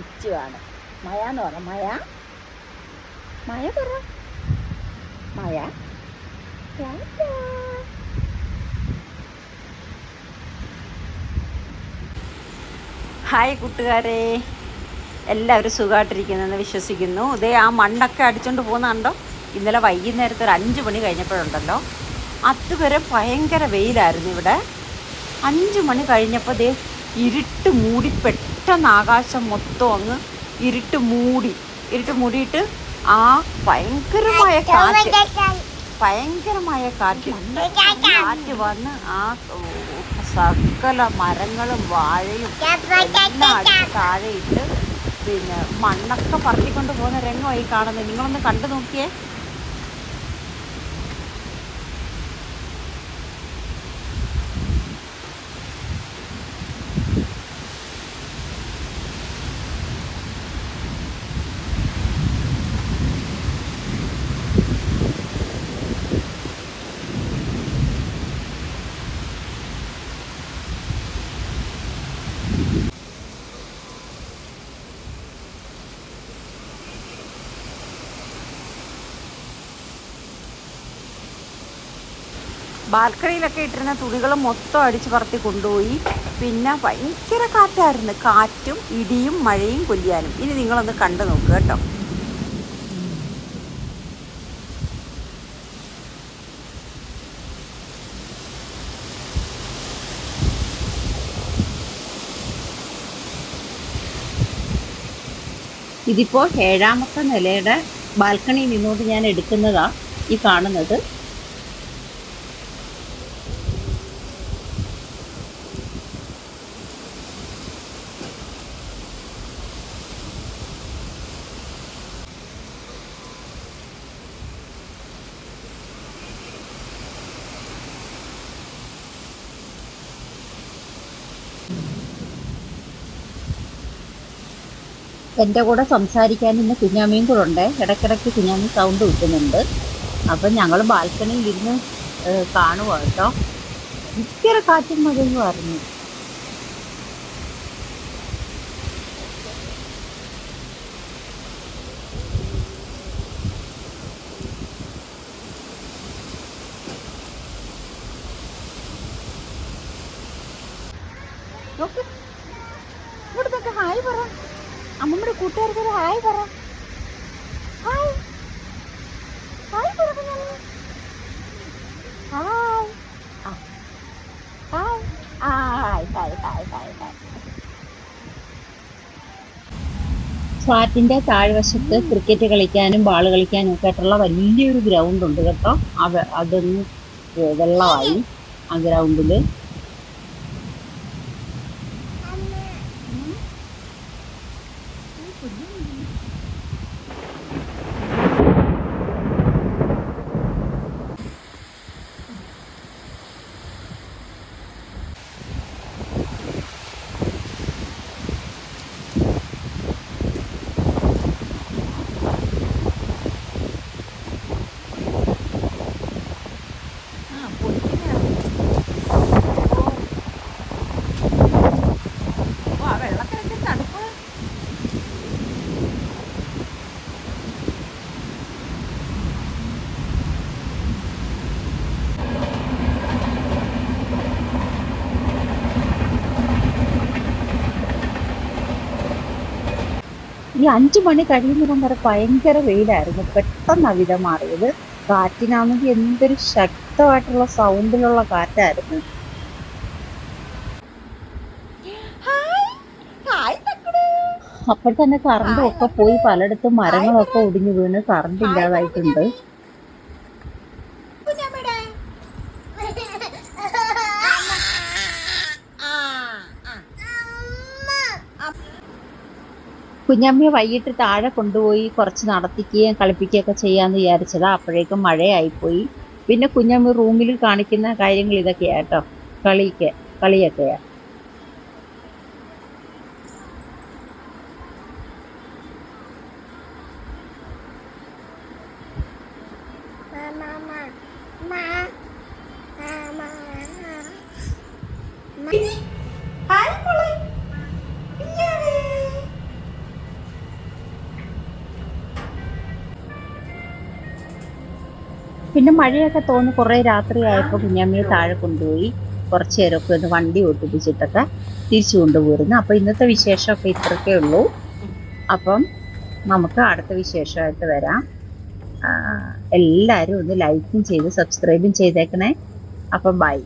ഇച്ചുവാണ്. മയ എന്ന് പറ. മയ മയ പറ. മയ. ഹായ് കൂട്ടുകാരെ, എല്ലാവരും സുഖമായിട്ടിരിക്കുന്നെന്ന് വിശ്വസിക്കുന്നു. ഇതേ ആ മണ്ണൊക്കെ അടിച്ചുകൊണ്ട് പോകുന്നുണ്ടോ. ഇന്നലെ വൈകുന്നേരത്തെ ഒരു 5 മണി കഴിഞ്ഞപ്പോഴുണ്ടല്ലോ, അതുവരെ ഭയങ്കര വെയിലായിരുന്നു ഇവിടെ. 5 മണി കഴിഞ്ഞപ്പോൾ ദേ ഇരുട്ട് മൂടി, പെട്ടെന്ന് ആകാശം മൊത്തം അങ്ങ് ഇരുട്ട് മൂടിയിട്ട് ആ ഭയങ്കരമായ കാറ്റ് വന്ന് ആ സകല മരങ്ങളും വാഴയും എല്ലാം അടിച്ച് താഴെയിട്ട് പിന്നെ മണ്ണൊക്കെ പറത്തിക്കൊണ്ട് പോകുന്ന രംഗമായി കാണുന്നത്. നിങ്ങളൊന്ന് കണ്ടു നോക്കിയേ. ബാൽക്കണിയിലൊക്കെ ഇട്ടിരുന്ന തുണികൾ മൊത്തം അടിച്ച് പറത്തി കൊണ്ടുപോയി. പിന്നെ ഭയങ്കര കാറ്റായിരുന്നു, കാറ്റും ഇടിയും മഴയും കൊല്ലിയാനും. ഇനി നിങ്ങളൊന്ന് കണ്ടു നോക്കുക കേട്ടോ. ഇതിപ്പോൾ 7ാമത്തെ നിലയുടെ ബാൽക്കണിയിൽ നിന്നോട്ട് ഞാൻ എടുക്കുന്നതാണ് ഈ കാണുന്നത്. എൻ്റെ കൂടെ സംസാരിക്കാൻ ഇന്ന് കുഞ്ഞാമ്മയും കൂടെ ഉണ്ട്. ഇടയ്ക്കിടയ്ക്ക് കുഞ്ഞാമ്മി സൗണ്ട് കിട്ടുന്നുണ്ട്. അപ്പം ഞങ്ങൾ ബാൽക്കണിയിലിരുന്ന് കാണുക കേട്ടോ. ഭയങ്കര കാറ്റും മഴയുമായിരുന്നു. ഇവിടുന്നൊക്കെ ഹായ് പറ. അമ്മമ്മയുടെ കൂട്ടുകാർക്കൊരു ഹായ് പറ. ഹായ് ഹായ് പറ. Hi hi hi hi hi hi hi. ഫ്ലാറ്റിൻ്റെ താഴ്വശത്ത് ക്രിക്കറ്റ് കളിക്കാനും ബാൾ കളിക്കാനും ഒക്കെ ആയിട്ടുള്ള വലിയൊരു ഗ്രൗണ്ട് ഉണ്ട് കേട്ടോ. അതൊന്ന് വെള്ളമായി ആ ഗ്രൗണ്ടിൽ. ഈ 5 മണി കഴിയുന്നിടം വരെ ഭയങ്കര വെയിലായിരുന്നു. പെട്ടെന്ന് വിധ മാറിയത്. കാറ്റിനാണെങ്കിൽ എന്തൊരു ശക്തമായിട്ടുള്ള സൗണ്ടിലുള്ള കാറ്റായിരുന്നു. അപ്പോൾ തന്നെ കറണ്ടും ഒക്കെ പോയി, പലയിടത്തും മരങ്ങളൊക്കെ ഒടിഞ്ഞു വീണ് കറണ്ട് ഇല്ലാതായിട്ടുണ്ട്. കുഞ്ഞമ്മയെ വൈകിട്ട് താഴെ കൊണ്ടുപോയി കുറച്ച് നടത്തിക്കുകയും കളിപ്പിക്കുകയൊക്കെ ചെയ്യാമെന്ന് വിചാരിച്ചതാ. അപ്പോഴേക്കും മഴയായിപ്പോയി. പിന്നെ കുഞ്ഞമ്മ റൂമിൽ കാണിക്കുന്ന കാര്യങ്ങൾ ഇതൊക്കെയാ കേട്ടോ. കളിയൊക്കെയാ. പിന്നെ മഴയൊക്കെ തോന്നി കുറേ രാത്രിയായപ്പോൾ കുഞ്ഞമ്മയെ താഴെ കൊണ്ടുപോയി കുറച്ച് നേരമൊക്കെ ഒന്ന് വണ്ടി ഓട്ടിപ്പിച്ചിട്ടൊക്കെ തിരിച്ചു കൊണ്ടുപോരുന്നു. അപ്പോൾ ഇന്നത്തെ വിശേഷമൊക്കെ ഇത്രയൊക്കെ ഉള്ളൂ. അപ്പം നമുക്ക് അടുത്ത വിശേഷമായിട്ട് വരാം. എല്ലാവരും ഒന്ന് ലൈക്കും ചെയ്ത് സബ്സ്ക്രൈബും ചെയ്തേക്കണേ. അപ്പം ബൈ.